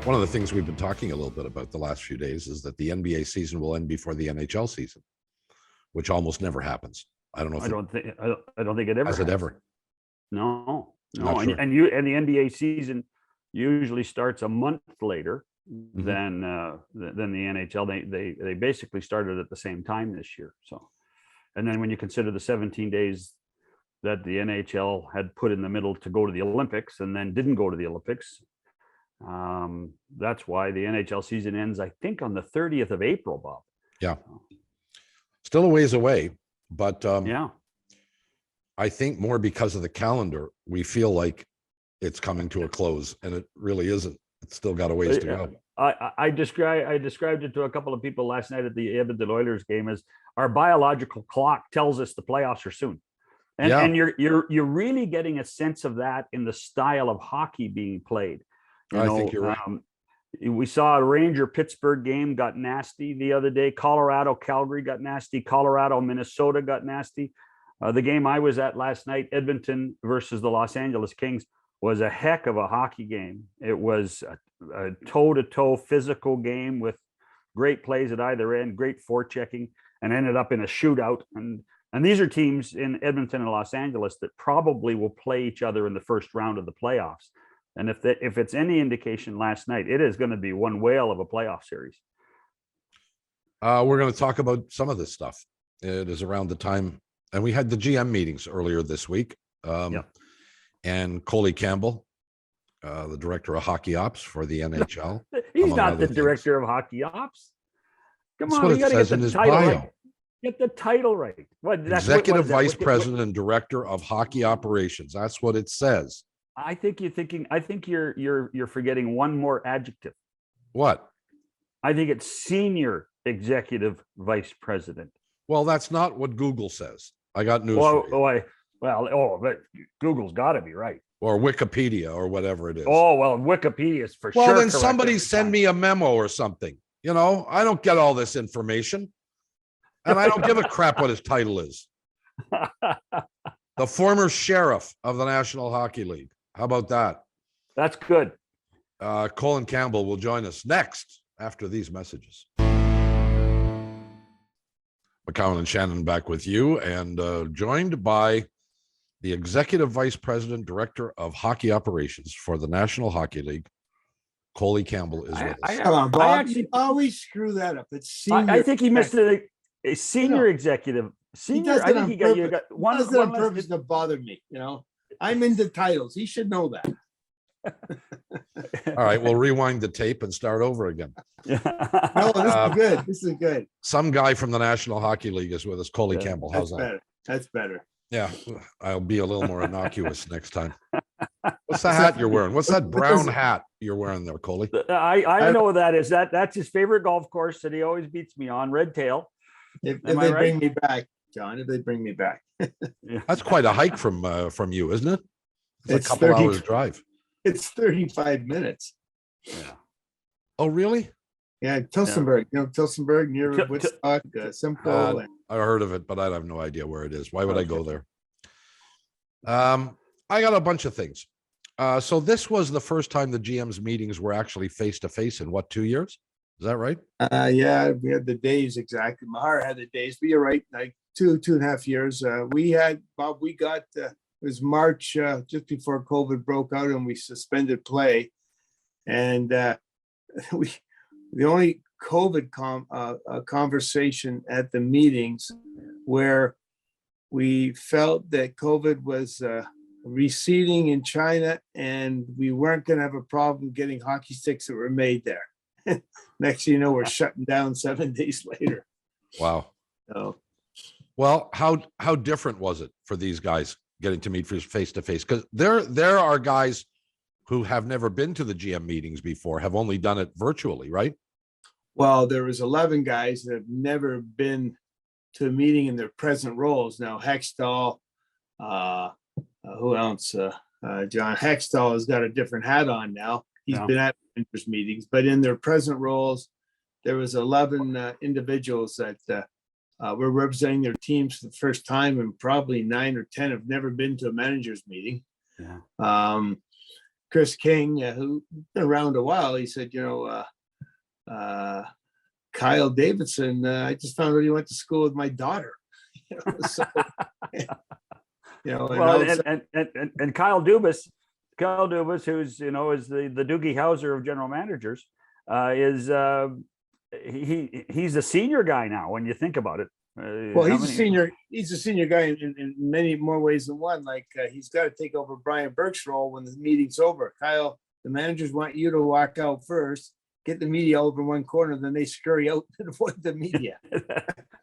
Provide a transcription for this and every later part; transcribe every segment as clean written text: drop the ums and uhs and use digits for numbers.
One of the things we've been talking a little bit about the last few days is that the NBA season will end before the NHL season, which almost never happens. I don't know if I don't think it ever has it ever. No. Not And, sure. and the NBA season usually starts a month later than the NHL. They basically started at the same time this year. So, and then when you consider the 17 days that the NHL had put in the middle to go to the Olympics and then didn't go to the Olympics, that's why the NHL season ends, I think, on the 30th of April, Bob. Yeah. Still a ways away, but Yeah. I think more because of the calendar, we feel like it's coming to a close, and it really isn't. It's still got a ways to go. I described it to a couple of people last night at the Edmonton Oilers game as our biological clock tells us the playoffs are soon. And you're really getting a sense of that in the style of hockey being played. I think you're right. We saw a Ranger-Pittsburgh game got nasty the other day. Colorado-Calgary got nasty. Colorado-Minnesota got nasty. The game I was at last night, Edmonton versus the Los Angeles Kings, was a heck of a hockey game. It was a toe-to-toe physical game with great plays at either end, great forechecking, and ended up in a shootout. And these are teams in Edmonton and Los Angeles that probably will play each other in the first round of the playoffs. And if it's any indication last night, it is going to be one whale of a playoff series. We're going to talk about some of this stuff. It is around the time, and we had the GM meetings earlier this week. And Colin Campbell, the director of hockey ops for the NHL. He's not the director of hockey ops. Come That's on, what you it got to says get in the his title bio. right. Get the title right. Executive Vice President and Director of Hockey Operations. That's what it says. I think you're forgetting one more adjective. What? I think it's Senior Executive Vice President. Well, that's not what Google says. I got news for you. But Google's got to be right. Or Wikipedia or whatever it is. Oh, well, Wikipedia is for sure. Well, then somebody send me a memo or something. You know, I don't get all this information. And I don't give a crap what his title is. The former sheriff of the National Hockey League. How about that? That's good. Colin Campbell will join us next after these messages. McCowan and Shannon back with you, and joined by the Executive Vice President, Director of Hockey Operations for the National Hockey League. Colin Campbell is with us. Come on, Bob. You always screw that up. It's senior. I think he missed a senior executive. Senior. I think he got one. Does it on purpose to bother me? You know, I'm into titles. He should know that. All right, we'll rewind the tape and start over again. No, this is good. This is good. Some guy from the National Hockey League is with us. Colin Campbell. How's that? That's better. Yeah, I'll be a little more innocuous next time. What's the hat you're wearing? What's that brown hat you're wearing there, Coley? I know what that is. That's his favorite golf course that he always beats me on, Red Tail. If they bring me back, John, if they bring me back. That's quite a hike from you, isn't it? It's a couple 30, hours drive. It's 35 minutes. Yeah. Oh, really? Yeah, Tilsonburg. You know, Tilsonburg near Woodstock, Simcoe. I heard of it, but I have no idea where it is. Why would I go there? I got a bunch of things. So this was the first time the GM's meetings were actually face-to-face in what, 2 years? Is that right? Yeah, we had the days exactly. Mahar had the days, but you're right, like 2.5 years. We got, it was March, just before COVID broke out and we suspended play. And the only COVID conversation at the meetings where we felt that COVID was receding in China and we weren't going to have a problem getting hockey sticks that were made there. Next thing you know, we're shutting down 7 days later. Wow. So, well, how different was it for these guys getting to meet face to face? Because there are guys who have never been to the GM meetings before, have only done it virtually, right? Well, there was 11 guys that have never been to a meeting in their present roles. Now, Hextall, who else? John Hextall has got a different hat on now. He's been at interest meetings, but in their present roles, there was 11 individuals that were representing their teams for the first time, and probably 9 or 10 have never been to a manager's meeting. Yeah. Chris King, who been around a while, he said, Kyle Davidson, I just found out he went to school with my daughter. So, Well, and Kyle Dubas, who's is the Doogie Howser of general managers, he's a senior guy now when you think about it. Well, he's a senior. He's a senior guy in many more ways than one. Like he's got to take over Brian Burke's role when the meeting's over. Kyle, the managers want you to walk out first, get the media over in one corner, then they scurry out to avoid the media.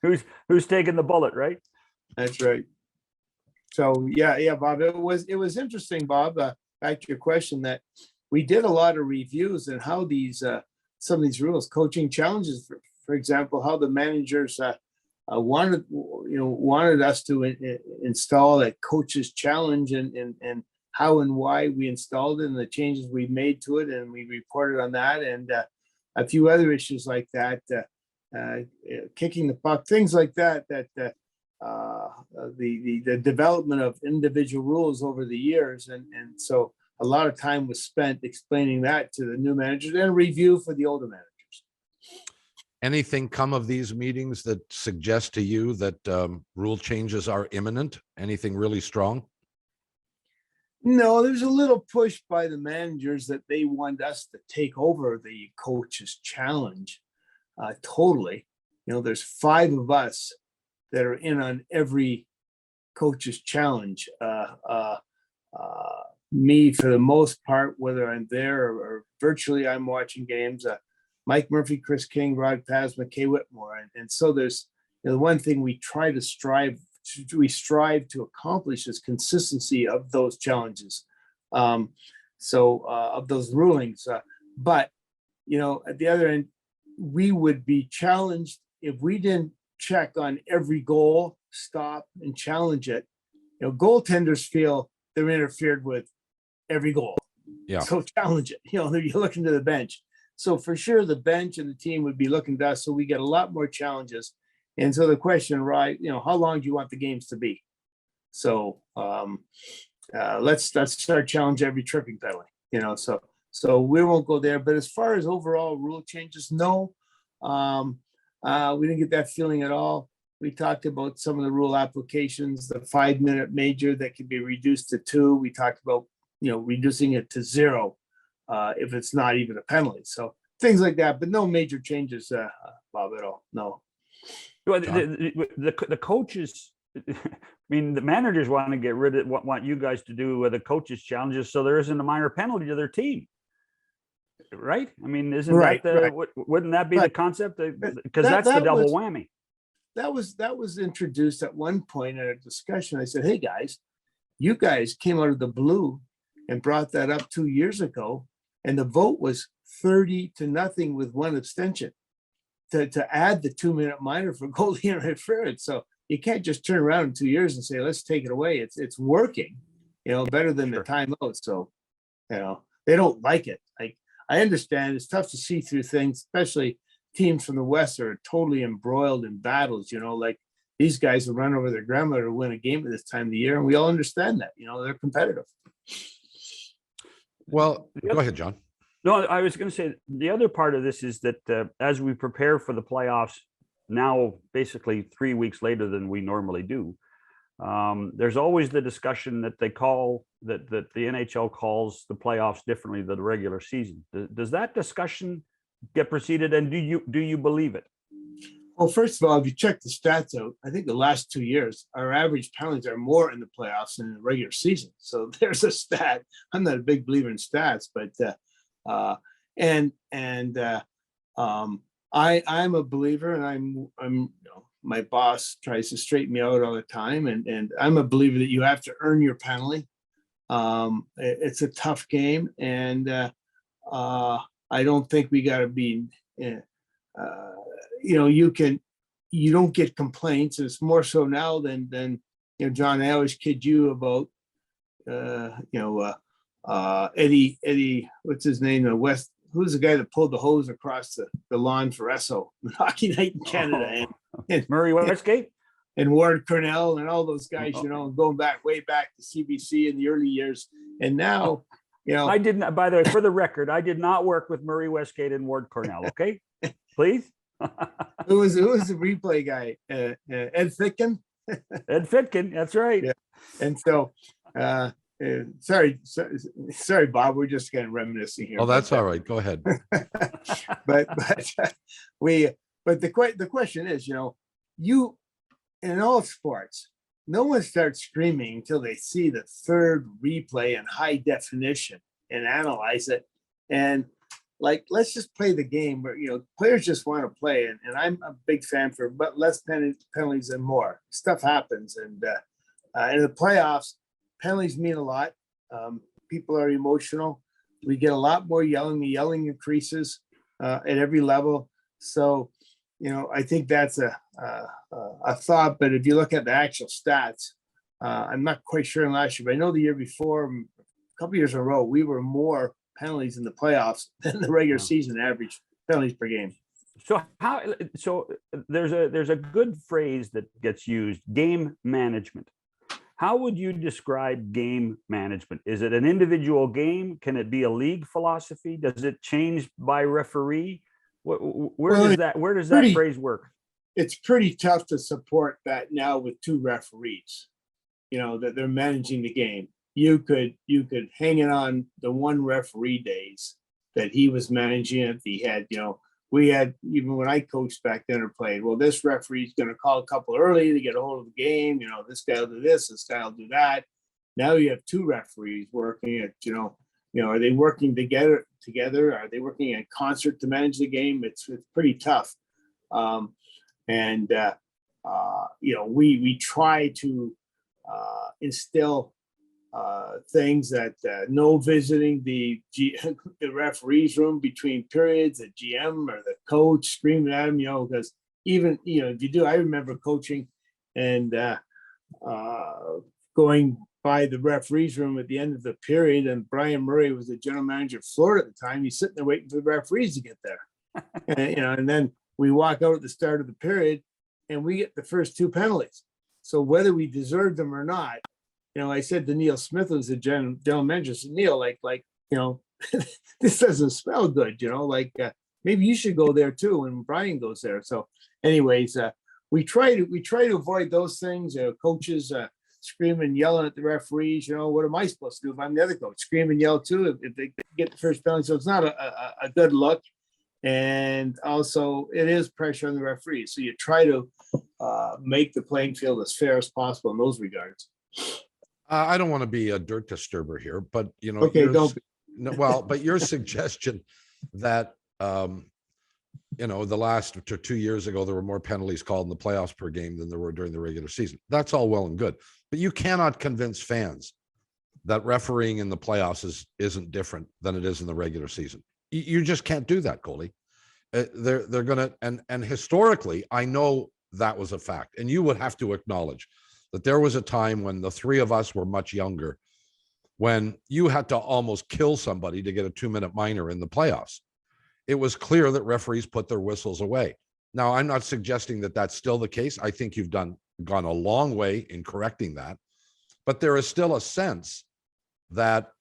who's taking the bullet, right? That's right. So yeah, Bob. It was interesting, Bob. Back to your question, that we did a lot of reviews and how these some of these rules, coaching challenges, for example, how the managers wanted us to install a coach's challenge, and how and why we installed it, and the changes we made to it, and we reported on that, and a few other issues like that, kicking the puck, things like that. The development of individual rules over the years, and so a lot of time was spent explaining that to the new managers and review for the older managers. Anything come of these meetings that suggest to you that rule changes are imminent? Anything really strong? No, there's a little push by the managers that they want us to take over the coach's challenge totally. There's 5 of us that are in on every coach's challenge. Me, for the most part, whether I'm there or virtually, I'm watching games. Mike Murphy, Chris King, Rod Pasma, Kay Whitmore. And so there's the one thing we strive to accomplish is consistency of those challenges. Of those rulings. But, at the other end, we would be challenged if we didn't check on every goal, stop and challenge it. Goaltenders feel they're interfered with every goal. Yeah. So challenge it. You're looking to the bench. So for sure, the bench and the team would be looking to us. So we get a lot more challenges. And so the question, right, how long do you want the games to be? So let's start challenge every tripping penalty. So we won't go there. But as far as overall rule changes, no, we didn't get that feeling at all. We talked about some of the rule applications, the 5-minute major that can be reduced to 2. We talked about reducing it to 0 if it's not even a penalty. So things like that, but no major changes, Bob, at all. No. Well, the coaches, I mean, the managers want to get rid of want you guys to do the coaches' challenges, so there isn't a minor penalty to their team, right? I mean, isn't right, that right. Wouldn't that be the concept? Because that's the double whammy. That was introduced at one point in a discussion. I said, "Hey guys, you guys came out of the blue and brought that up 2 years ago, and the vote was 30-0 with 1 abstention to add the 2-minute minor for goalie interference. So you can't just turn around in 2 years and say, let's take it away. It's working, better than the timeout. So, they don't like it. I understand it's tough to see through things, especially teams from the West are totally embroiled in battles, like these guys will run over their grandmother to win a game at this time of the year. And we all understand that, they're competitive. Well, go ahead, John. No, I was going to say the other part of this is that as we prepare for the playoffs now, basically 3 weeks later than we normally do, there's always the discussion that they call that the NHL calls the playoffs differently than the regular season. Does that discussion get proceeded, and do you believe it? Well, first of all, if you check the stats out, I think the last 2 years, our average penalties are more in the playoffs than in the regular season. So there's a stat. I'm not a big believer in stats, but I'm a believer, and I'm my boss tries to straighten me out all the time, and I'm a believer that you have to earn your penalty. It's a tough game, and I don't think we got to be. You don't get complaints. It's more so now than John. I always kid you about Eddie, what's his name? West. Who's the guy that pulled the hose across the lawn for Esso Hockey Night in Canada? And Murray Westgate and Ward Cornell and all those guys, going way back to CBC in the early years. And now, you know, I didn't, by the way, for the record, I did not work with Murray Westgate and Ward Cornell. Okay, please. who was the replay guy? Ed Fitkin. Ed Fitkin, that's right. Yeah. And so, sorry, Bob. We're just kind of reminiscing here. Oh, that's all right. Go ahead. but the question is, you know, you in all sports, no one starts screaming until they see the third replay in high definition and analyze it. And like, let's just play the game where, you know, players just want to play. And I'm a big fan for, but less penalties and more stuff happens. And in the playoffs, penalties mean a lot. People are emotional. We get a lot more yelling. The yelling increases at every level. So, you know, I think that's a thought. But if you look at the actual stats, I'm not quite sure in last year, but I know the year before, a couple years in a row, we were more penalties in the playoffs than the regular season average penalties per game. So there's a good phrase that gets used: game management. How would you describe game management? Is it an individual game? Can it be a league philosophy? Does it change by referee? Where does that phrase work? It's pretty tough to support that now with two referees, you know, that they're managing the game. You could hang it on the one referee days that he was managing it. He had, you know, we had, even when I coached back then or played, well, this referee's going to call a couple early to get a hold of the game. You know, this guy will do this guy will do that. Now you have two referees working at, you know, are they working together? Are they working in concert to manage the game? It's pretty tough. You know, we try to instill things that no visiting the referee's room between periods, the GM or the coach screaming at him, you know, because even, you know, if you do, I remember coaching and going by the referee's room at the end of the period, and Brian Murray was the general manager of Florida at the time. He's sitting there waiting for the referees to get there. And, you know, and then we walk out at the start of the period and we get the first two penalties. So whether we deserved them or not, you know, I said to Neil Smith, who's the general manager, I said, Neil, like, you know, this doesn't smell good, you know, like maybe you should go there too when Brian goes there. So anyways, we try to avoid those things. Coaches screaming, yelling at the referees, you know, what am I supposed to do if I'm the other coach? Scream and yell too if they get the first penalty. So it's not a good look. And also it is pressure on the referees. So you try to make the playing field as fair as possible in those regards. I don't want to be a dirt disturber here, but you know, okay, don't. But your suggestion that you know, the last 2 years ago there were more penalties called in the playoffs per game than there were during the regular season. That's all well and good, but you cannot convince fans that refereeing in the playoffs isn't different than it is in the regular season. You just can't do that, Goalie. They're gonna, and historically, I know that was a fact, and you would have to acknowledge that there was a time when the three of us were much younger, when you had to almost kill somebody to get a 2-minute minor in the playoffs. It was clear that referees put their whistles away. Now, I'm not suggesting that that's still the case. I think you've gone a long way in correcting that, but there is still a sense that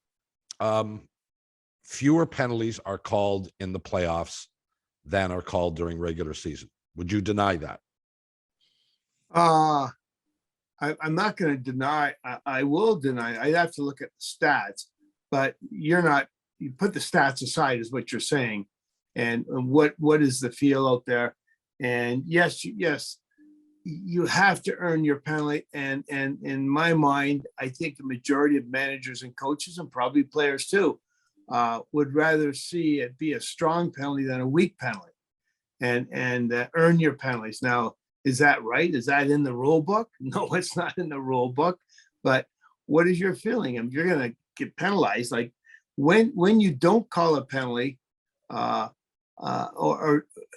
fewer penalties are called in the playoffs than are called during regular season. Would you deny that? I'm not going to deny. I will deny. I have to look at the stats, but you put the stats aside is what you're saying. And what is the feel out there? And yes, you have to earn your penalty. And in my mind, I think the majority of managers and coaches and probably players too would rather see it be a strong penalty than a weak penalty and earn your penalties. Now, is that right? Is that in the rule book? No, it's not in the rule book. But what is your feeling? If you're going to get penalized, like when you don't call a penalty, and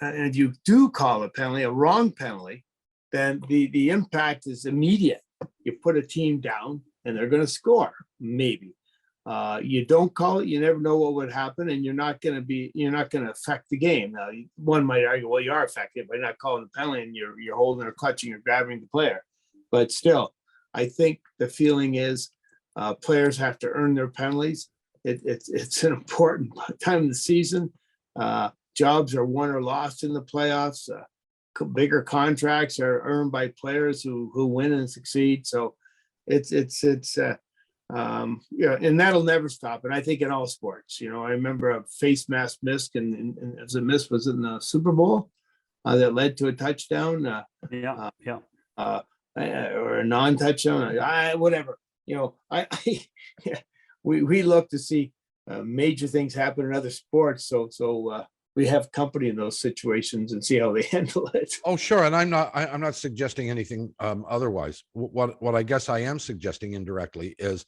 if you do call a penalty, a wrong penalty, then the impact is immediate. You put a team down and they're going to score, maybe. You don't call it, you never know what would happen, and you're not going to affect the game. Now, one might argue, well, you are affected by not calling the penalty and you're holding or clutching or grabbing the player. But still, I think the feeling is players have to earn their penalties. it's an important time of the season. Jobs are won or lost in the playoffs. Bigger contracts are earned by players who win and succeed. So it's and that'll never stop. And I think in all sports, I remember a face mask missed, and as a miss was in the Super Bowl that led to a touchdown. Or a non-touchdown. Whatever. We look to see major things happen in other sports. So we have company in those situations and see how they handle it. Oh, sure. And I'm not suggesting anything otherwise. What I guess I am suggesting indirectly is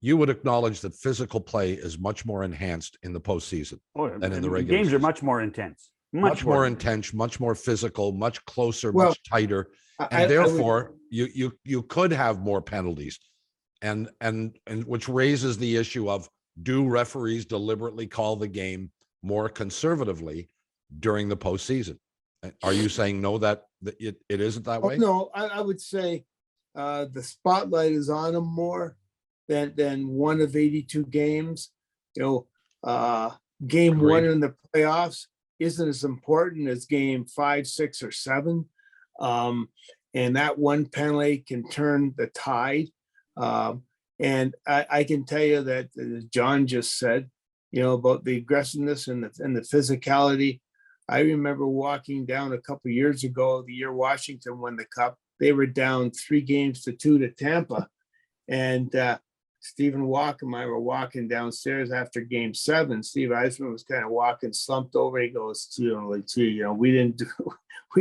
you would acknowledge that physical play is much more enhanced in the postseason than in the regular games season. are much more intense, much more intense, much more physical, much closer, Well, much tighter. And therefore you could have more penalties, and which raises the issue of, do referees deliberately call the game more conservatively during the postseason? Are you saying no, that it isn't that way? No, I would say the spotlight is on them more than one of 82 games. Game Agreed. one in the playoffs isn't as important as game 5, 6, or 7. And that one penalty can turn the tide. And I can tell you that, as John just said, about the aggressiveness and the physicality. I remember walking down a couple of years ago, the year Washington won the Cup. They were down 3-2 to Tampa. And Stephen Walk and I were walking downstairs after game 7. Steve Eisman was kind of walking slumped over. He goes, we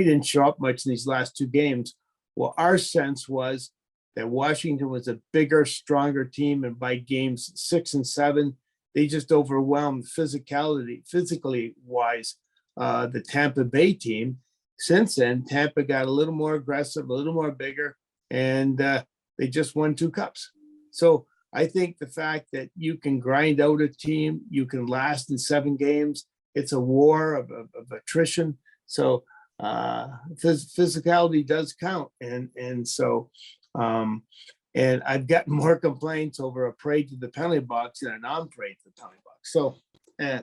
didn't show up much in these last 2 games. Well, our sense was that Washington was a bigger, stronger team. And by games 6 and 7, they just overwhelmed physically wise, the Tampa Bay team. Since then, Tampa got a little more aggressive, a little more bigger, and they just won 2 cups. So I think the fact that you can grind out a team, you can last in 7 games, it's a war of attrition. So physicality does count. And so, and I've gotten more complaints over a parade to the penalty box than a non-parade to the penalty box. So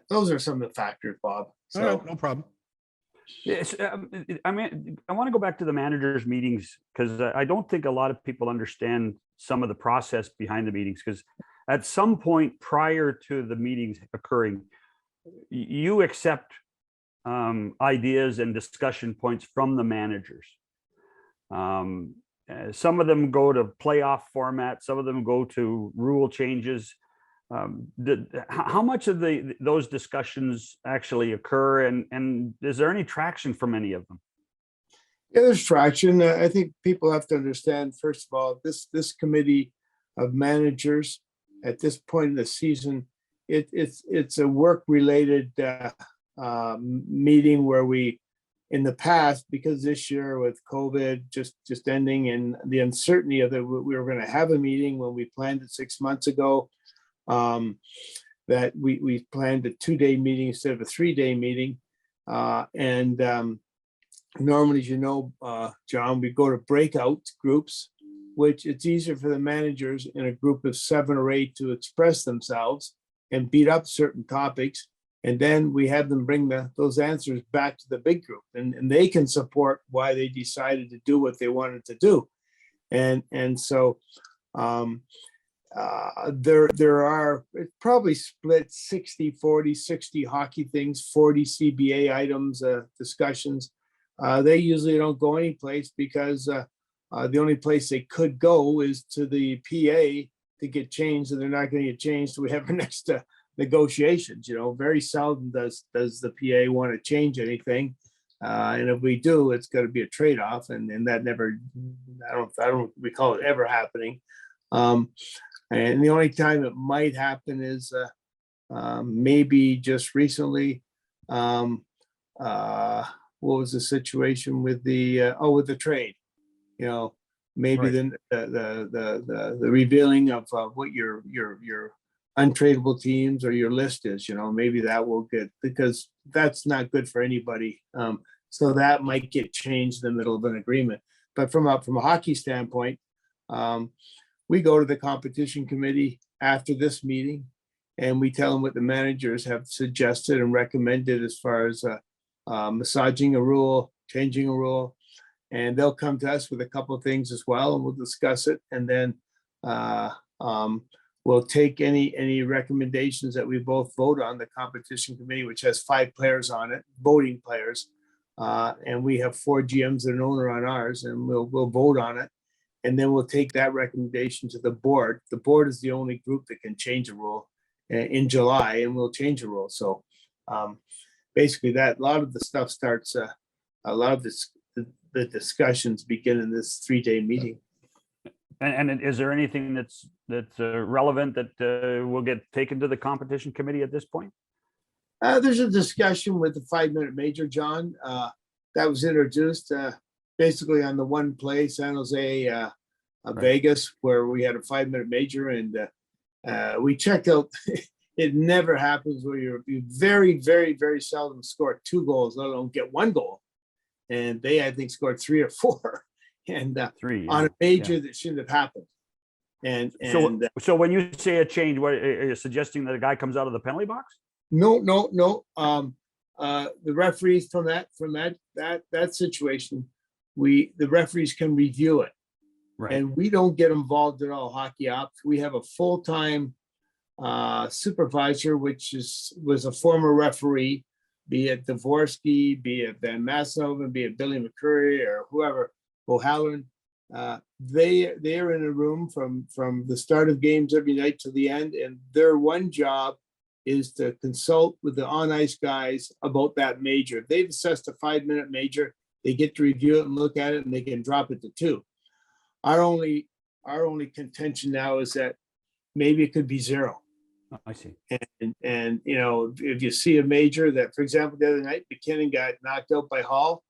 those are some of the factors, Bob. So, all right, no problem. Yes, I mean, I want to go back to the managers' meetings, because I don't think a lot of people understand some of the process behind the meetings. Because at some point prior to the meetings occurring, you accept ideas and discussion points from the managers. Some of them go to playoff format, some of them go to rule changes. How much of those discussions actually occur, and is there any traction from any of them? Yeah, there's traction. I think people have to understand, first of all, this committee of managers at this point in the season, it's a work-related meeting where we, in the past, because this year with COVID just ending and the uncertainty of that, we were going to have a meeting when we planned it 6 months ago. That we planned a 2-day meeting instead of a 3-day meeting. Normally, as you know, John, we go to breakout groups, which it's easier for the managers in a group of 7 or 8 to express themselves and beat up certain topics. And then we have them bring those answers back to the big group, and they can support why they decided to do what they wanted to do. And so there are, it's probably split 60-40, 60 hockey things, 40 CBA items, discussions. They usually don't go anyplace because the only place they could go is to the PA to get changed, and they're not going to get changed. So we have our next negotiations. Very seldom does the PA want to change anything, and if we do, it's going to be a trade-off, and that never, I don't recall it ever happening. And the only time it might happen is maybe just recently. What was the situation with the trade? Maybe Right. the revealing of what your untradeable teams or your list is. Maybe that will get, because that's not good for anybody. So that might get changed in the middle of an agreement. But from a hockey standpoint, we go to the competition committee after this meeting, and we tell them what the managers have suggested and recommended as far as massaging a rule, changing a rule, and they'll come to us with a couple of things as well, and we'll discuss it, and then we'll take any recommendations that we both vote on, the competition committee, which has 5 players on it, voting players, and we have 4 GMs and an owner on ours, and we'll vote on it, and then we'll take that recommendation to the board. The board is the only group that can change a rule in July, and we'll change a rule. So basically, that a lot of the stuff starts. A lot of the discussions begin in this 3-day meeting. And is there anything that's relevant that will get taken to the competition committee at this point? There's a discussion with the 5-minute major, John, that was introduced basically on the one play, San Jose, Right. Vegas, where we had a 5-minute major, and we checked out. It never happens where you very, very, very seldom score 2 goals, let alone get 1 goal. And they, I think, scored 3 or 4, and 3 on a major that shouldn't have happened. And so when you say a change, what are you suggesting, that a guy comes out of the penalty box? no. The referees from that situation, the referees can review it, Right. and we don't get involved at all. Hockey ops. We have a full-time supervisor, which was a former referee, be it Dvorsky, be it Van Massenhoven, be it Billy McCurry or whoever, O'Halloran. They are in a room from the start of games every night to the end, and their one job is to consult with the on-ice guys about that major. If they've assessed a 5-minute major, they get to review it and look at it, and they can drop it to 2. Our only contention now is that maybe it could be 0. Oh, I see. And if you see a major that, for example, the other night, McKinnon got knocked out by Hall,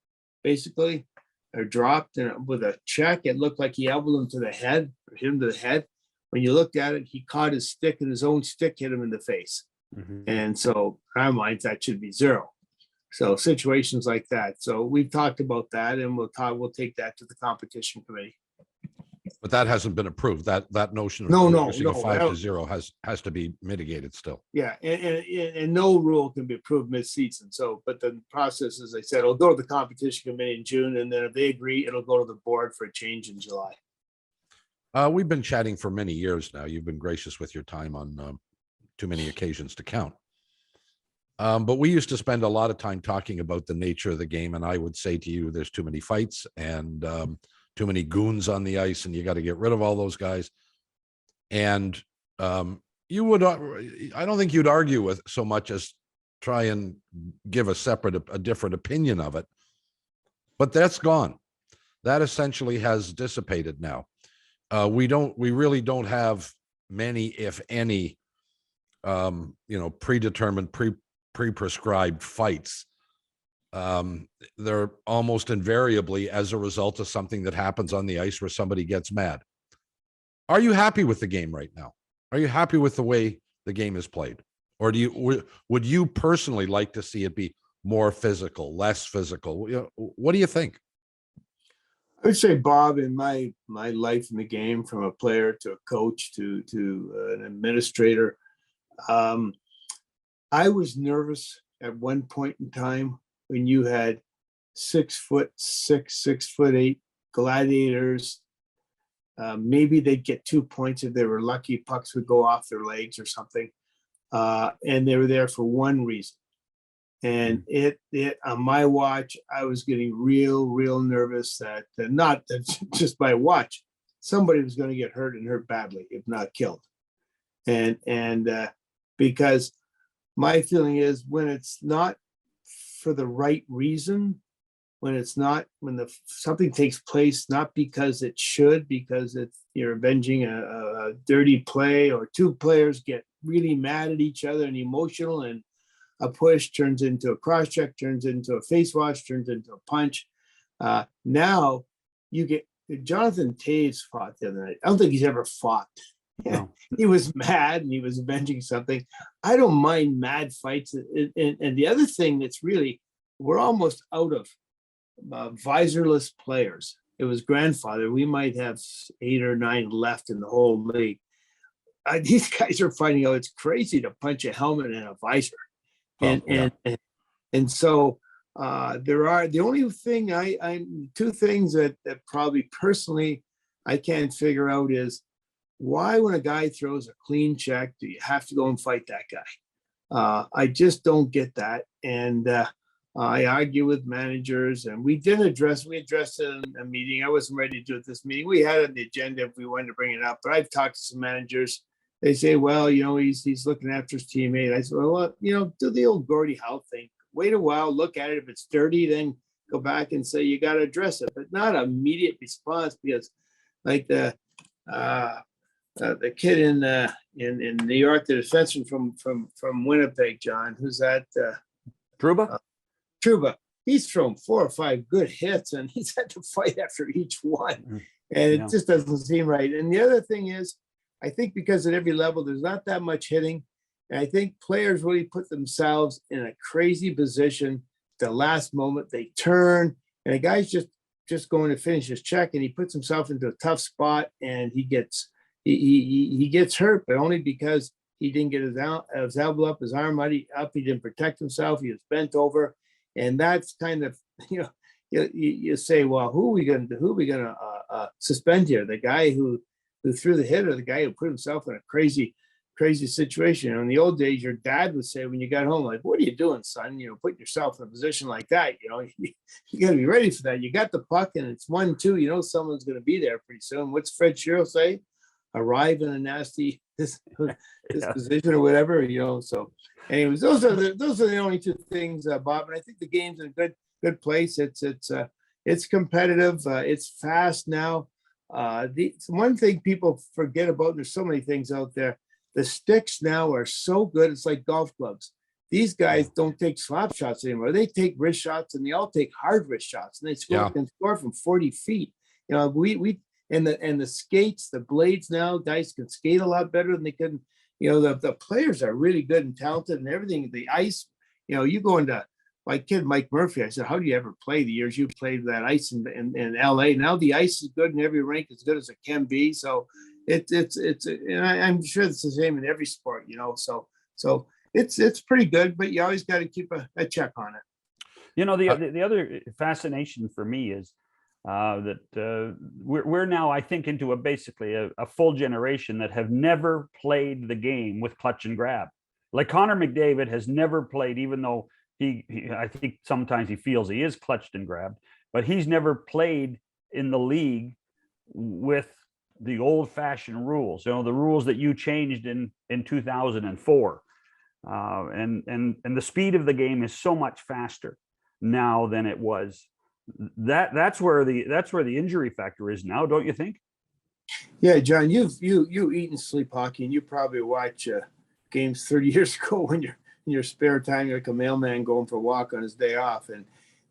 basically, or dropped, and with a check, it looked like he elbowed him to the head, or hit him to the head. When you looked at it, he caught his stick, and his own stick hit him in the face. Mm-hmm. And so, in our minds, that should be 0. So situations like that. So we've talked about that, and we'll take that to the competition committee. But that hasn't been approved. That notion of No, reducing a no, 5-0 has to be mitigated still. Yeah, and no rule can be approved mid-season. So, but the process, as I said, it'll go to the competition committee in June, and then if they agree, it'll go to the board for a change in July. We've been chatting for many years now. You've been gracious with your time on too many occasions to count. But we used to spend a lot of time talking about the nature of the game, and I would say to you, there's too many fights and too many goons on the ice, and you got to get rid of all those guys. And you would, I don't think you'd argue with so much as try and give a different opinion of it. But that's gone. That essentially has dissipated now. We really don't have many, if any, predetermined, pre-prescribed fights. They're almost invariably as a result of something that happens on the ice where somebody gets mad. Are you happy with the game right now? Are you happy with the way the game is played? Or would you personally like to see it be more physical, less physical? What do you think? I would say, Bob, in my life in the game, from a player to a coach to an administrator, I was nervous at one point in time when you had 6'6", 6'8" gladiators. Maybe they'd get 2 points if they were lucky. Pucks would go off their legs or something, and they were there for one reason. And it on my watch, I was getting real nervous that not just by watch, somebody was going to get hurt and hurt badly, if not killed. And because my feeling is, when it's not for the right reason, when something takes place not because it should, because you're avenging a dirty play, or 2 players get really mad at each other and emotional, and a push turns into a cross check, turns into a face wash, turns into a punch. Now you get Jonathan Toews fought the other night. I don't think he's ever fought. No. He was mad and he was avenging something. I don't mind mad fights. And the other thing that's really, we're almost out of visorless players. It was grandfather. We might have 8 or 9 left in the whole league. these guys are finding out it's crazy to punch a helmet and a visor. And so there are the only thing I'm two things that probably personally I can't figure out is why, when a guy throws a clean check, do you have to go and fight that guy? I just don't get that. And I argue with managers, and we addressed it in a meeting. I wasn't ready to do it this meeting. We had it on the agenda if we wanted to bring it up, but I've talked to some managers. They say, well, he's looking after his teammate. I said, well, do the old Gordie Howe thing. Wait a while, look at it. If it's dirty, then go back and say you got to address it, but not immediate response, because like the kid in New York, the defenseman from Winnipeg, John, who's that? Trouba? Trouba. He's thrown 4 or 5 good hits, and he's had to fight after each one, and it just doesn't seem right. And the other thing is, I think because at every level there's not that much hitting, and I think players really put themselves in a crazy position. The last moment they turn, and a guy's just going to finish his check, and he puts himself into a tough spot, and he gets hurt, but only because he didn't get his elbow up, his arm up, he didn't protect himself, he was bent over, and that's kind of you say, well, who are we going to suspend here? The guy who threw the hit, or the guy who put himself in a crazy situation? In the old days, your dad would say when you got home, like, what are you doing, son? Putting yourself in a position like that, you got to be ready for that. You got the puck and it's 1-2, someone's going to be there pretty soon. What's Fred Sherrill say? Arrive in a nasty position or whatever, so anyways, those are the only two things, Bob, and I think the game's in a good place. It's competitive, it's fast now. The one thing people forget about, and there's so many things out there, the sticks now are so good, it's like golf clubs. These guys don't take slap shots anymore. They take wrist shots, and they all take hard wrist shots, and they can score from 40 feet. We and the skates, the blades now, guys can skate a lot better than they could. The players are really good and talented and everything. The ice, you go into my kid Mike Murphy. I said, how do you ever play the years you played that ice in LA? Now the ice is good in every rink, as good as it can be. So it's and I'm sure it's the same in every sport, So it's pretty good, but you always got to keep a check on it. The other fascination for me is that we're now, I think, into basically a full generation that have never played the game with clutch and grab. Like Connor McDavid has never played, even though he I think sometimes he feels he is clutched and grabbed, but he's never played in the league with the old-fashioned rules, the rules that you changed in 2004. And the speed of the game is so much faster now than it was. That's where the injury factor is now, don't you think? Yeah, John, you eat and sleep hockey, and you probably watch games 30 years ago when you're in your spare time, you're like a mailman going for a walk on his day off,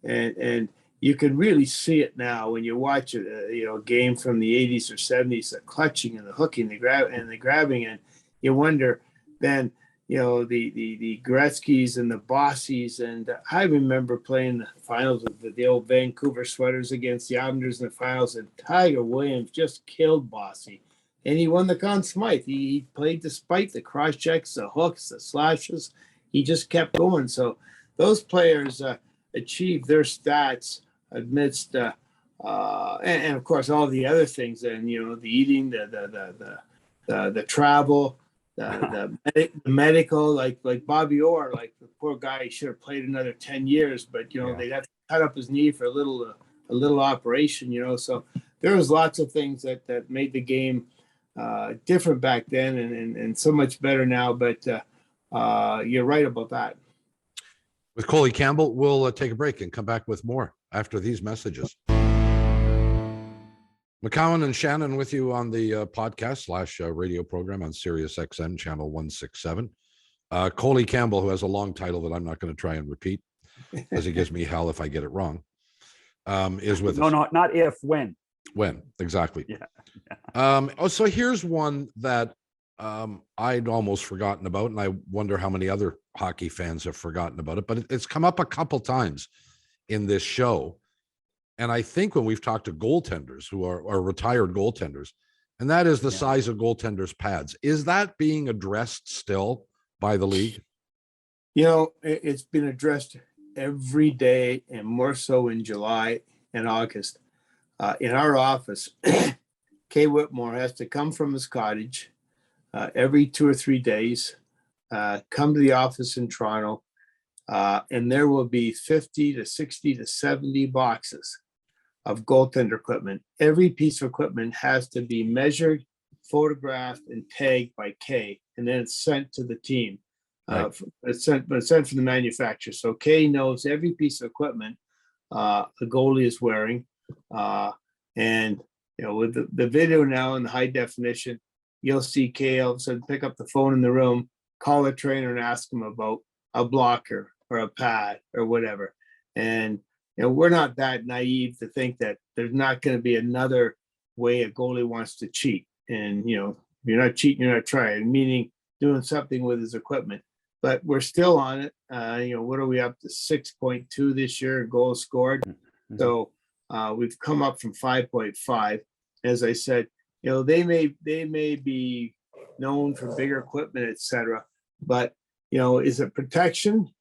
and you can really see it now when you watch a game from the 80s or 70s, the clutching and the hooking, the grabbing, and you wonder then. The Gretzkys and the Bossies, and I remember playing the finals of the old Vancouver Sweaters against the Islanders in the finals, and Tiger Williams just killed Bossy, and he won the Conn Smythe. He played despite the cross checks, the hooks, the slashes. He just kept going. So those players achieved their stats amidst, and of course all the other things, and the eating, the travel. The medical, like Bobby Orr, like the poor guy, he should have played another 10 years, but they'd have to cut up his knee for a little operation, so there was lots of things that made the game different back then and so much better now, but you're right about that. With Colin Campbell, we'll take a break and come back with more after these messages. McCowan and Shannon with you on the podcast / radio program on Sirius XM channel 167. Colin Campbell, who has a long title that I'm not going to try and repeat, as he gives me hell if I get it wrong, is with us. No, not if, when. When, exactly. Yeah. So here's one that I'd almost forgotten about, and I wonder how many other hockey fans have forgotten about it, but it's come up a couple times in this show. And I think when we've talked to goaltenders who are retired goaltenders, And that is the Yeah. size of goaltenders' pads. Is that being addressed still by the league? You know, it's been addressed every day, and more so in July and August. In our office, Kay Whitmore has to come from his cottage every 2 or 3 days, come to the office in Toronto, and there will be 50 to 60 to 70 boxes of goaltender equipment. Every piece of equipment has to be measured, photographed, and tagged by Kay, and then it's sent to the team. Right. It's sent from the manufacturer. So Kay knows every piece of equipment the goalie is wearing. And you know, with the video now in the high definition, you'll see Kay all of a sudden pick up the phone in the room, call a trainer and ask him about a blocker or a pad or whatever. And you know, we're not that naive to think that there's not going to be another way a goalie wants to cheat. And you know, if you're not cheating, you're not trying, meaning doing something with his equipment. But we're still on it. You know, what are we up to? 6.2 this year, goals scored. Mhm. So we've come up from 5.5. As I said, you know, they may be known for bigger equipment, etc. But you know, is it protection,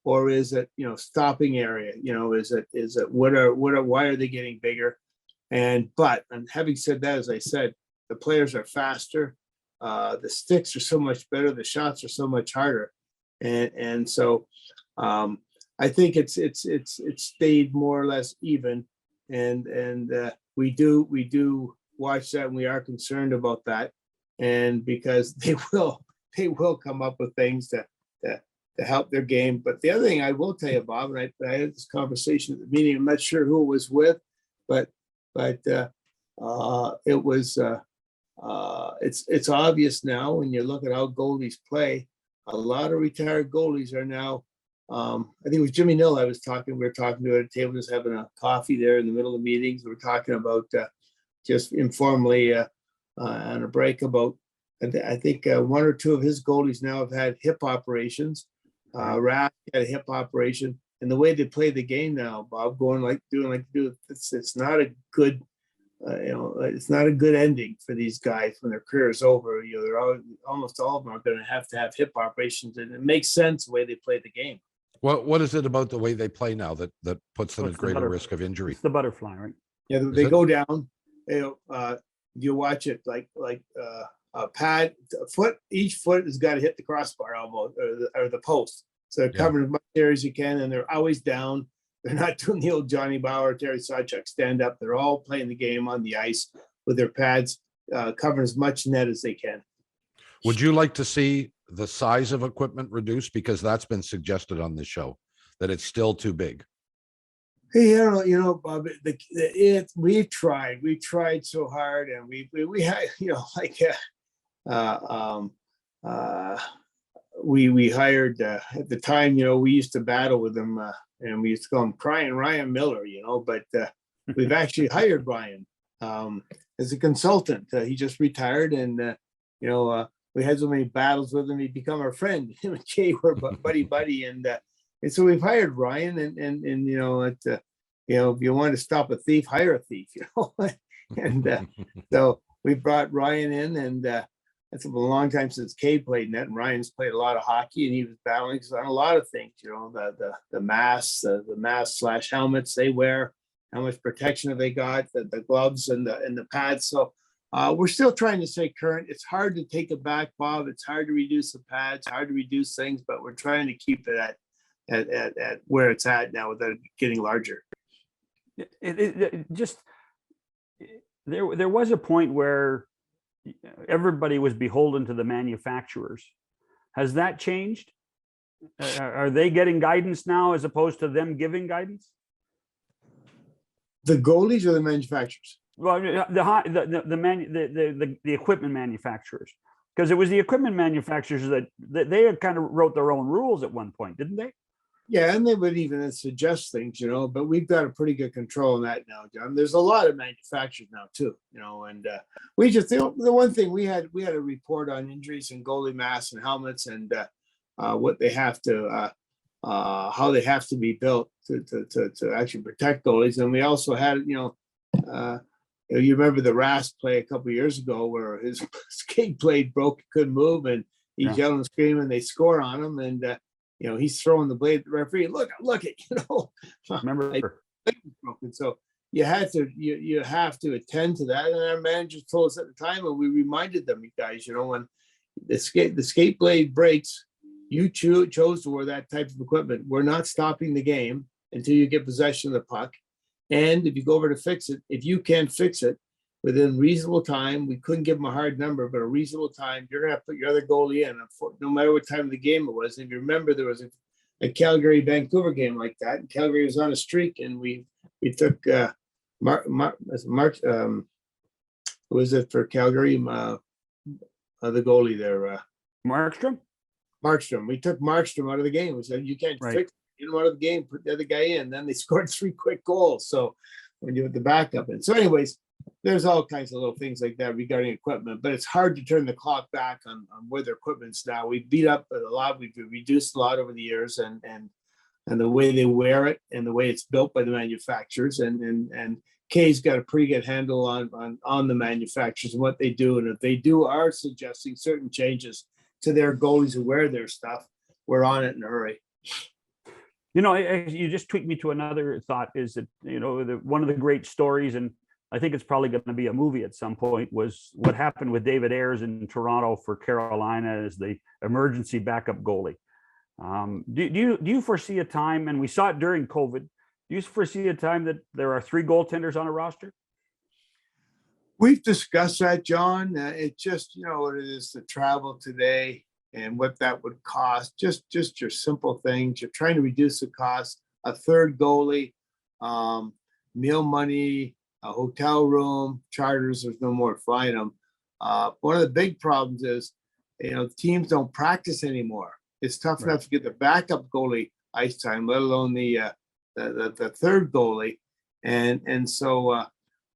or is it, you know, stopping area? You know, is it why are they getting bigger? And having said that, as I said, the players are faster. The sticks are so much better. The shots are so much harder. And so I think it's stayed more or less even, and we do watch that, and we are concerned about that, and because they will come up with things to help their game. But the other thing I will tell you, Bob, and I had this conversation at the meeting. I'm not sure who it was with, but it was it's obvious now when you look at how goalies play. A lot of retired goalies are now, I think it was Jimmy Nill we were talking to at a table, just having a coffee there in the middle of meetings. We were talking about just informally on a break about, I think 1 or 2 of his goalies now have had hip operations. Rath had a hip operation. And the way they play the game now, Bob, it's not a good, it's not a good ending for these guys when their career is over. You know, they're almost all of them are going to have hip operations, and it makes sense the way they play the game. What is it about the way they play now that puts them at greater risk of injury? It's the butterfly, right? Yeah, they go down. You know, you watch it like a pad, each foot has got to hit the crossbar almost, or the post. So they're covering as much area as you can, and they're always down. They're not doing the old Johnny Bauer, Terry Sawchuk stand up. They're all playing the game on the ice with their pads, covering as much net as they can. Would you like to see the size of equipment reduced? Because that's been suggested on this show, that it's still too big. Hey, you know, Bob, we've tried so hard, and we had, you know, like we hired at the time, you know, we used to battle with them, and we used to call him Crying Ryan Miller, you know, but we've actually hired Ryan as a consultant. He just retired, and you know, we had so many battles with him, he'd become our friend. Him and Kay were buddy, and so we've hired Ryan, and you know, you know, if you want to stop a thief, hire a thief, you know. And so we brought Ryan in, and it's been a long time since Kay played net, and Ryan's played a lot of hockey, and he was battling on a lot of things, you know, the masks / helmets they wear, how much protection have they got, the gloves and the pads. So we're still trying to stay current. It's hard to take it back, Bob. It's hard to reduce the pads, hard to reduce things, but we're trying to keep it at where it's at now without getting larger. There was a point where everybody was beholden to the manufacturers. Has that changed? Are they getting guidance now as opposed to them giving guidance? The goalies or the manufacturers? Well, the equipment manufacturers, because it was the equipment manufacturers that they had kind of wrote their own rules at one point, didn't they? Yeah, and they would even suggest things, you know, but we've got a pretty good control on that now, John. There's a lot of manufacturers now too, you know, and we just, the one thing we had a report on injuries and goalie masks and helmets, and what they have to, how they have to be built to actually protect goalies. And we also had, you know, you remember the Rask play a couple of years ago where his skate blade broke, he couldn't move, and he's yelling and screaming. They score on him, and he's throwing the blade at the referee. Look it, Remember, broken. So you have to attend to that. And our managers told us at the time, and we reminded them, you guys, when the skate blade breaks, you chose to wear that type of equipment. We're not stopping the game until you get possession of the puck. And if you go over to fix it, if you can't fix it within reasonable time, we couldn't give them a hard number, but a reasonable time, you're going to put your other goalie in, no matter what time of the game it was. If you remember, there was a Calgary-Vancouver game like that, and Calgary was on a streak, and we took Mark who was it for Calgary? The goalie there. Markstrom. We took Markstrom out of the game. We said, you can't fix him out of the game, put the other guy in. Then they scored 3 quick goals. So when you had the backup in. So anyways, there's all kinds of little things like that regarding equipment, but it's hard to turn the clock back on where their equipment's now. We beat up a lot. We've reduced a lot over the years, and the way they wear it and the way it's built by the manufacturers, and Kay's got a pretty good handle on the manufacturers and what they do. And if they are suggesting certain changes to their goalies who wear their stuff, we're on it in a hurry. You just tweaked me to another thought, is that, one of the great stories, and I think it's probably going to be a movie at some point, was what happened with David Ayres in Toronto for Carolina as the emergency backup goalie. Do you foresee a time, and we saw it during COVID, do you foresee a time that there are 3 goaltenders on a roster? We've discussed that, John. It just, what it is to travel today and what that would cost. Just your simple things. You're trying to reduce the cost. A third goalie, meal money, a hotel room, charters. There's no more flying them. One of the big problems is, teams don't practice anymore. It's tough enough to get the backup goalie ice time, let alone the third goalie, and so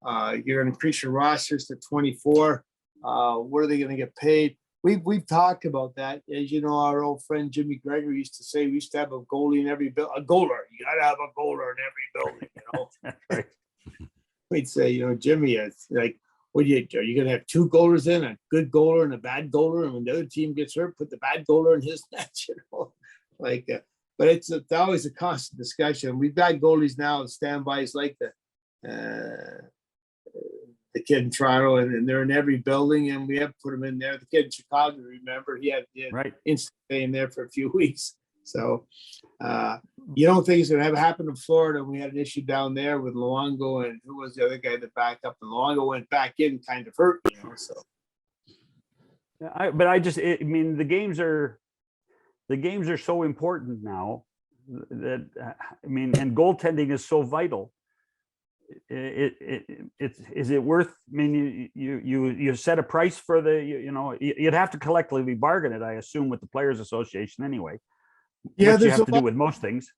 you're going to increase your rosters to 24. What are they going to get paid? We've talked about that. As you know, our old friend Jimmy Gregory used to say we used to have a goalie in every building. A goaler, you got to have a goaler in every building. Right. We'd say, Jimmy, it's like, are you going to have 2 goalers in, a good goaler and a bad goaler, and when the other team gets hurt, put the bad goaler in his net, but it's always a constant discussion. We've got goalies now and standbys like the kid in Toronto, and they're in every building, and we have put them in there. The kid in Chicago, remember, he had instant stay in there for a few weeks. So you don't think it's going to have happened in Florida. We had an issue down there with Luongo, and who was the other guy that backed up? And Luongo went back in, kind of hurt, So, the games are so important now that and goaltending is so vital. Is it worth? You set a price for you'd have to collectively bargain it, I assume, with the Players Association anyway. Yeah, you have to do with most things.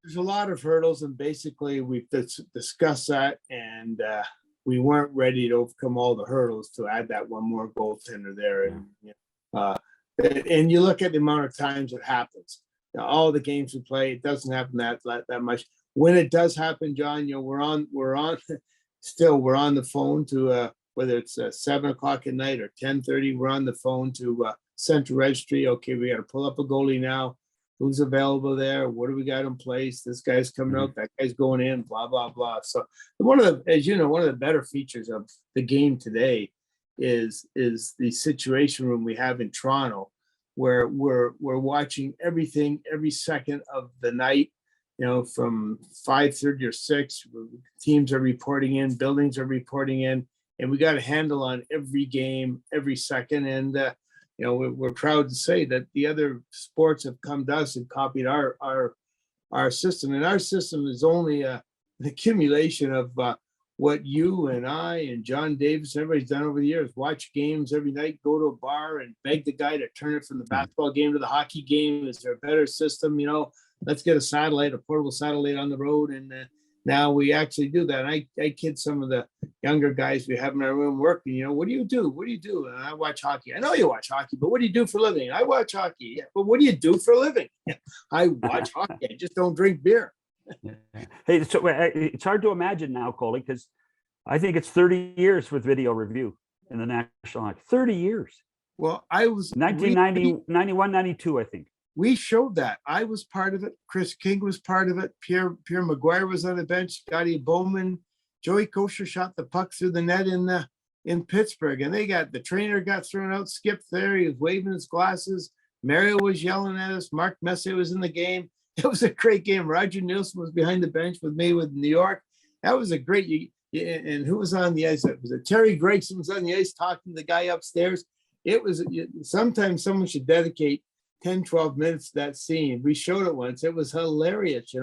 There's a lot of hurdles, and basically we've discussed that, and we weren't ready to overcome all the hurdles to add that one more goaltender there. And you look at the amount of times it happens. All the games we play, it doesn't happen that much. When it does happen, John, we're on the phone to whether it's 7 o'clock at night or 10:30. We're on the phone to Central Registry. Okay, we got to pull up a goalie now. Who's available there? What do we got in place? This guy's coming out. That guy's going in. Blah blah blah. So one of the better features of the game today is the situation room we have in Toronto, where we're watching everything every second of the night. From 5:30 or 6, teams are reporting in, buildings are reporting in, and we got a handle on every game, every second. And we're proud to say that the other sports have come to us and copied our system, and our system is only an accumulation of what you and I and John Davis, everybody's done over the years. Watch games every night, go to a bar and beg the guy to turn it from the basketball game to the hockey game. Is there a better system? Let's get a portable satellite on the road. And now we actually do that. And I kid some of the younger guys we have in our room working, what do you do? What do you do? And I watch hockey. I know you watch hockey, but what do you do for a living? I watch hockey. Yeah, but what do you do for a living? I watch hockey. I just don't drink beer. Hey, so it's hard to imagine now, Coley, because I think it's 30 years with video review in the National Hockey. 30 years. Well, I was 1990, 91, 92, I think. we showed that. I was part of it. Chris King was part of it. Pierre Maguire was on the bench. Scotty Bowman, Joey Kosher shot the puck through the net in Pittsburgh, and the trainer got thrown out. Skip there, he was waving his glasses. Mario was yelling at us. Mark Messier was in the game. It was a great game. Roger Nielsen was behind the bench with me with New York. That was a great. And who was on the ice? Was it Terry Gregson was on the ice talking to the guy upstairs? It was sometimes someone should dedicate 10, 12 minutes to that scene. We showed it once. It was hilarious,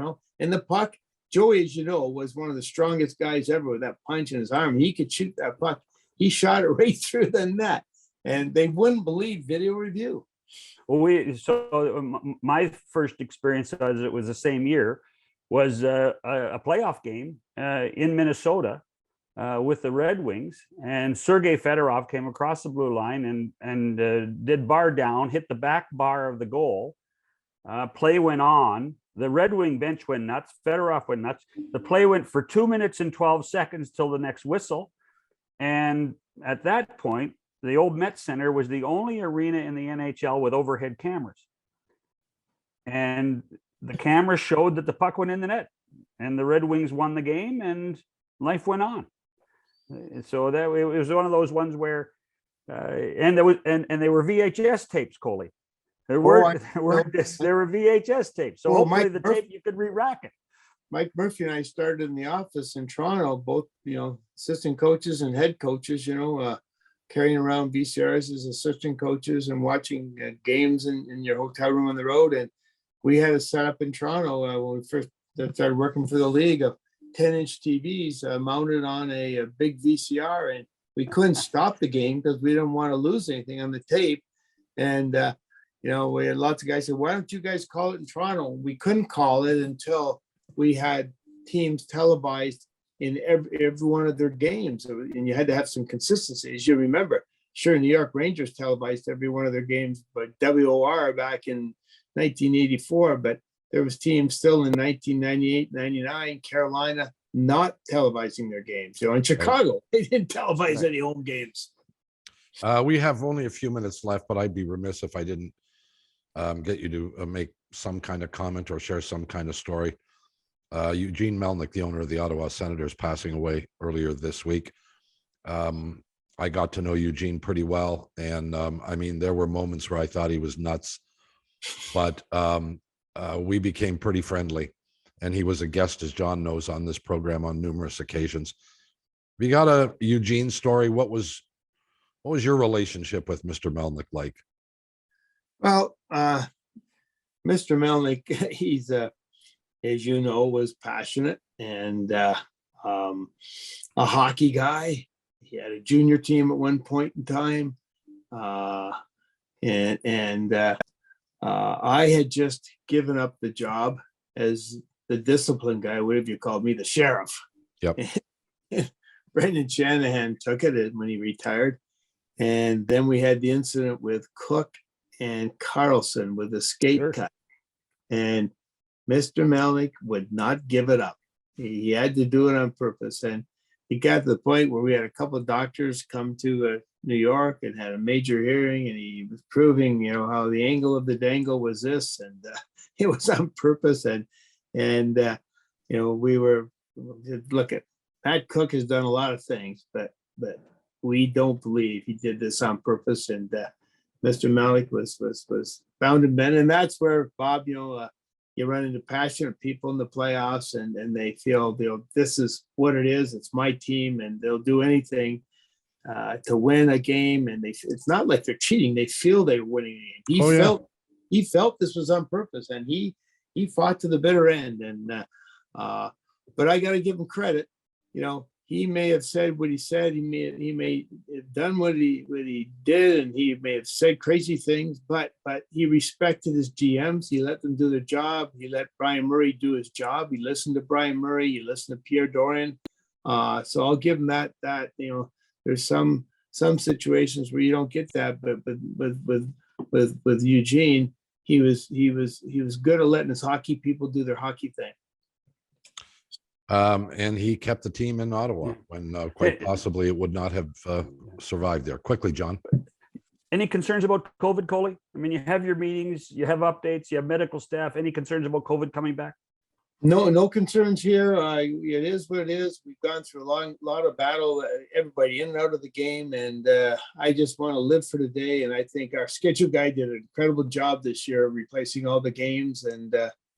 And the puck, Joey, as you know, was one of the strongest guys ever with that punch in his arm. He could shoot that puck. He shot it right through the net. And they wouldn't believe video review. Well, my first experience, as it was the same year, was a playoff game in Minnesota with the Red Wings, and Sergei Fedorov came across the blue line and did bar down, hit the back bar of the goal. Play went on. The Red Wing bench went nuts. Fedorov went nuts. The play went for 2 minutes and 12 seconds till the next whistle. And at that point, the old Met Center was the only arena in the NHL with overhead cameras. And the camera showed that the puck went in the net, and the Red Wings won the game, and life went on. So that it was one of those ones where, and they were VHS tapes, Coley. There were VHS tapes. So hopefully the tape you could re-rack it. Mike Murphy and I started in the office in Toronto, both assistant coaches and head coaches. Carrying around VCRs as assistant coaches and watching games in your hotel room on the road. And we had a setup in Toronto when we first started working for the league of 10-inch TVs mounted on a big VCR, and we couldn't stop the game because we didn't want to lose anything on the tape. And we had lots of guys say, "Why don't you guys call it in Toronto?" We couldn't call it until we had teams televised in every one of their games, and you had to have some consistency. As you remember, sure, New York Rangers televised every one of their games, but WOR back in 1984, but there was teams still in 1998, 99, Carolina, not televising their games. In Chicago, they didn't televise any home games. We have only a few minutes left, but I'd be remiss if I didn't get you to make some kind of comment or share some kind of story. Eugene Melnick, the owner of the Ottawa Senators, passing away earlier this week. I got to know Eugene pretty well, and there were moments where I thought he was nuts, but we became pretty friendly, and he was a guest, as John knows, on this program on numerous occasions. We got a Eugene story. What was your relationship with Mr. Melnick like? Well, Mr. Melnick, he's as you know, was passionate and a hockey guy. He had a junior team at one point in time. I had just given up the job as the discipline guy, whatever you called me, the sheriff. Yep. Brendan Shanahan took it when he retired. And then we had the incident with Cook and Carlson with the skate cut. And Mr. Melnick would not give it up. He had to do it on purpose. And he got to the point where we had a couple of doctors come to New York and had a major hearing, and he was proving, how the angle of the dangle was this, and it was on purpose. And we were, look at Pat Cook has done a lot of things, but we don't believe he did this on purpose. And Mr. Melnick was bound and bent. And that's where, Bob, you run into passionate people in the playoffs, and they feel, this is what it is. It's my team, and they'll do anything to win a game. And it's not like they're cheating. They feel they're winning a game. He felt this was on purpose, and he fought to the bitter end. And but I got to give him credit. He may have said what he said. He may have done what he did, and he may have said crazy things. But he respected his GMs. He let them do their job. He let Brian Murray do his job. He listened to Brian Murray. He listened to Pierre Dorian. So I'll give him that. There's some situations where you don't get that, but with Eugene, he was good at letting his hockey people do their hockey thing. And he kept the team in Ottawa when quite possibly it would not have survived there. Quickly, John. Any concerns about COVID, Coley? I mean, you have your meetings, you have updates, you have medical staff. Any concerns about COVID coming back? No concerns here. It is what it is. We've gone through a lot of battle, everybody in and out of the game, and I just want to live for the day. And I think our schedule guy did an incredible job this year, replacing all the games. And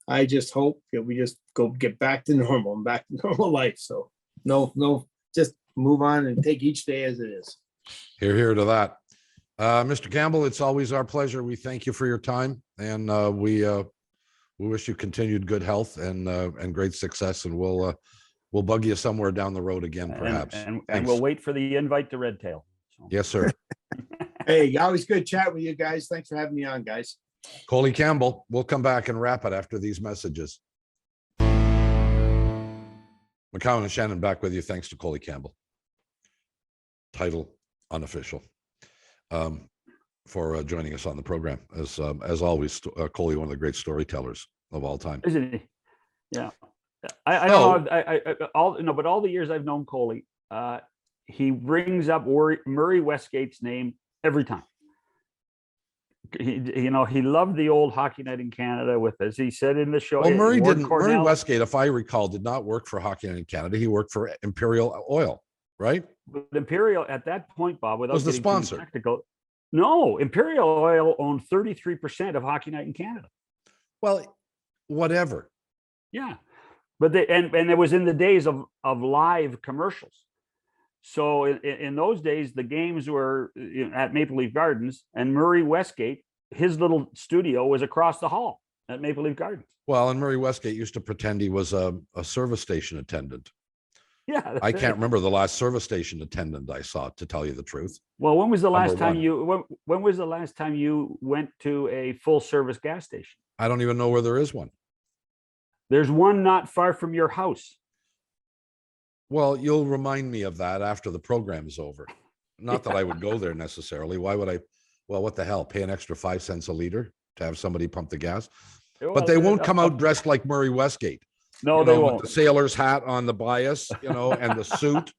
I just hope that we just get back to normal and back to normal life. So no, just move on and take each day as it is. Hear to that. Mr. Campbell, it's always our pleasure. We thank you for your time, and we wish you continued good health and great success. And we'll bug you somewhere down the road again, perhaps. And we'll wait for the invite to Red Tail. So. Yes, sir. Hey, always good chat with you guys. Thanks for having me on, guys. Colin Campbell, we'll come back and wrap it after these messages. McCowan and Shannon back with you. Thanks to Colin Campbell. Title unofficial. For joining us on the program. As always, Coley, one of the great storytellers of all time. Isn't he? Yeah. I know but all the years I've known Coley, he brings up Murray Westgate's name every time. He loved the old Hockey Night in Canada with, as he said in the show. Well, Murray Westgate, if I recall, did not work for Hockey Night in Canada. He worked for Imperial Oil, right? But Imperial at that point, Bob, was the sponsor. No, Imperial Oil owned 33% of Hockey Night in Canada. Well, whatever. Yeah, but and it was in the days of live commercials. So in those days, the games were at Maple Leaf Gardens, and Murray Westgate, his little studio was across the hall at Maple Leaf Gardens. Well, and Murray Westgate used to pretend he was a service station attendant. Yeah, I can't remember the last service station attendant I saw, to tell you the truth. Well, when was the last time when was the last time you went to a full service gas station? I don't even know where there is one. There's one not far from your house. Well, you'll remind me of that after the program's over. Not that I would go there necessarily. Why would I? Well, what the hell? Pay an extra 5 cents a liter to have somebody pump the gas? But they won't come out dressed like Murray Westgate. No, they won't. With the sailor's hat on the bias, and the suit,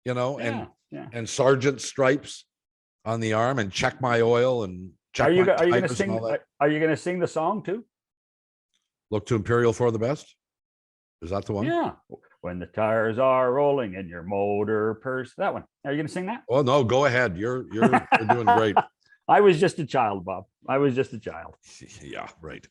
and sergeant stripes on the arm, and check my oil and check. Are you going to sing? Are you going to sing the song too? Look to Imperial for the best. Is that the one? Yeah. When the tires are rolling in your motor purse. That one. Are you going to sing that? Oh no, go ahead. You're doing great. I was just a child, Bob. I was just a child. Yeah, right.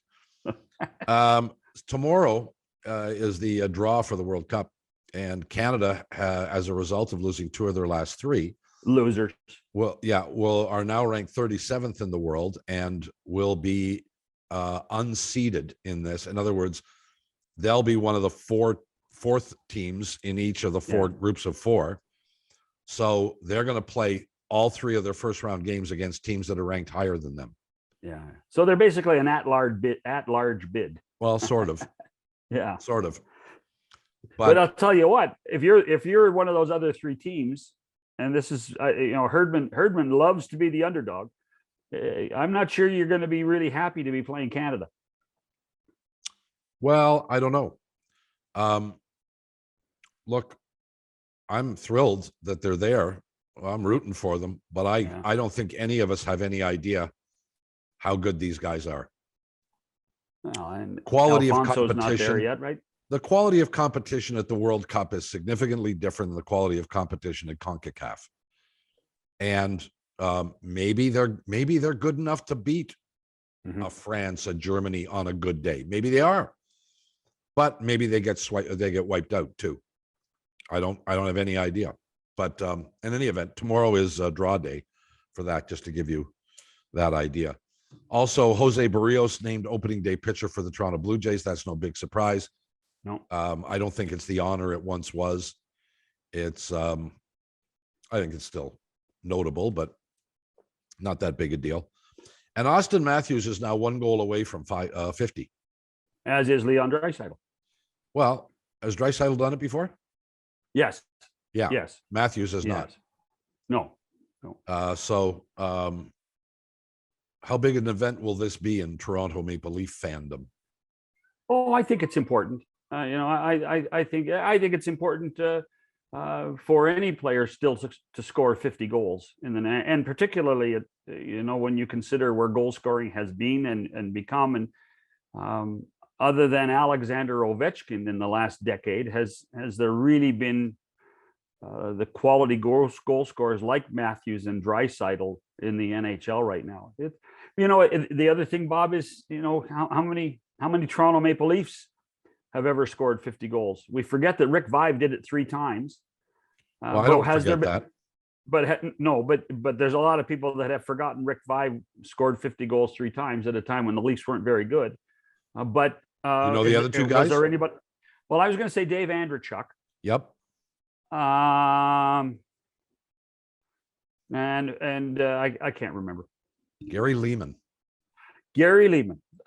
Tomorrow is the draw for the World Cup, and Canada, as a result of losing 2 of their last 3 losers, are now ranked 37th in the world and will be unseeded in this. In other words, they'll be one of the fourth teams in each of the 4 groups of 4. So they're going to play all 3 of their first round games against teams that are ranked higher than them. Yeah. So they're basically an at-large bid. Well, sort of. Yeah. Sort of. But I'll tell you what, if you're one of those other 3 teams, and this is Herdman loves to be the underdog, I'm not sure you're going to be really happy to be playing Canada. Well, I don't know. Look, I'm thrilled that they're there. I'm rooting for them, but I don't think any of us have any idea how good these guys are. Well, and quality Alfonso's of competition not there yet, right? The quality of competition at the World Cup is significantly different than the quality of competition at CONCACAF. And maybe they're good enough to beat France and Germany on a good day. Maybe they are, but maybe they get wiped out too. I don't have any idea. But in any event, tomorrow is draw day for that, just to give you that idea. Also, Jose Barrios named opening day pitcher for the Toronto Blue Jays. That's no big surprise. No, I don't think it's the honor it once was. It's I think it's still notable, but not that big a deal. And Austin Matthews is now 1 goal away from 50. As is Leon Draisaitl. Well, has Draisaitl done it before? Yes. Yeah. Yes. Matthews has not. No. So how big an event will this be in Toronto Maple Leaf fandom? Oh, I think it's important. I think it's important for any player still to score 50 goals and particularly when you consider where goal scoring has been and become, and other than Alexander Ovechkin in the last decade, has there really been the quality goal scorers like Matthews and Draisaitl in the NHL right now? The other thing, Bob, is how many Toronto Maple Leafs have ever scored 50 goals. We forget that Rick Vaive did it 3 times. Well, I don't forget that. But there's a lot of people that have forgotten Rick Vaive scored 50 goals 3 times at a time when the Leafs weren't very good. The other 2 guys? Was there anybody? Well, I was going to say Dave Andrechuk. Yep. And I can't remember. Gary Lehman.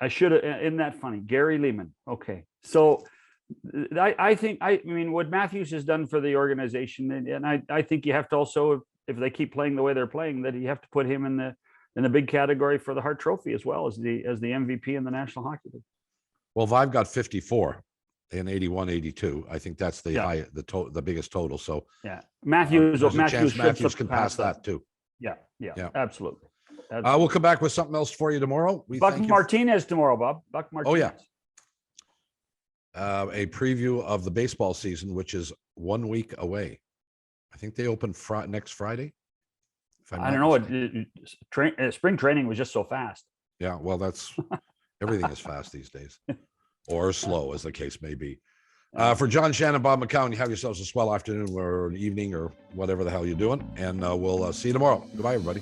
I should have. Isn't that funny? Gary Lehman. Okay. So I think what Matthews has done for the organization, and I think you have to also, if they keep playing the way they're playing, that you have to put him in the big category for the Hart Trophy as well as the MVP in the National Hockey League. Well, Vaive got 54 in 81-82. I think that's the biggest total. So yeah, Matthews can pass that too. Yeah, absolutely. We'll come back with something else for you tomorrow. Buck Martinez tomorrow, Bob. Buck Martinez. Oh yeah. A preview of the baseball season, which is 1 week away. I think they open next Friday. I don't know. Spring training was just so fast. Yeah, well, that's everything is fast these days, or slow, as the case may be. For John Shannon, Bob McCown, you have yourselves a swell afternoon or an evening or whatever the hell you're doing, and we'll see you tomorrow. Goodbye, everybody.